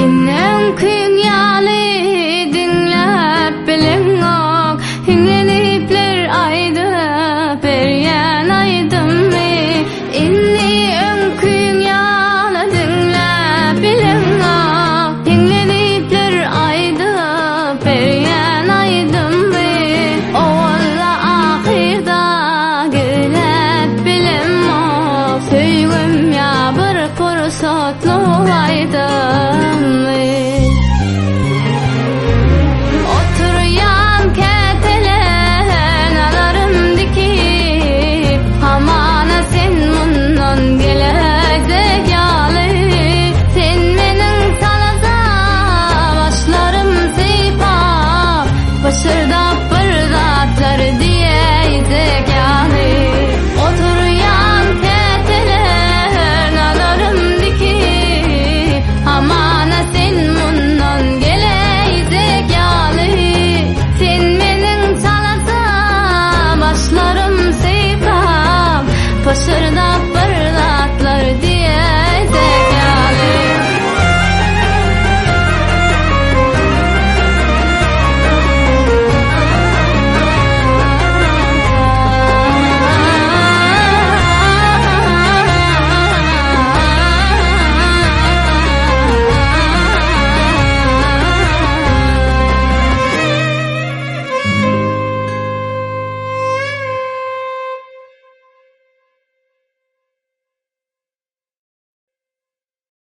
İnnem kıyın yali dinlep bilin ok. Hinlenipler aydı peryen aydım mi? İnni ön kıyın yali dinlep bilin ok. Hinlenipler aydı peryen aydım mi? Oğla ahirda gülep bilin ok. Söygüm ya bir fursatlı aydım mi? Oturuyan ketelen alarım dikip, hamana sen mundan gelecek yali. Sen menin salaza başlarım seypa, başırda pırdatlar diyecek yali. Oturuyan ketelen alarım dikip, hamana sen mundan gelecek yali. Sen menin salaza başlarım seypa, başırda pırdatlar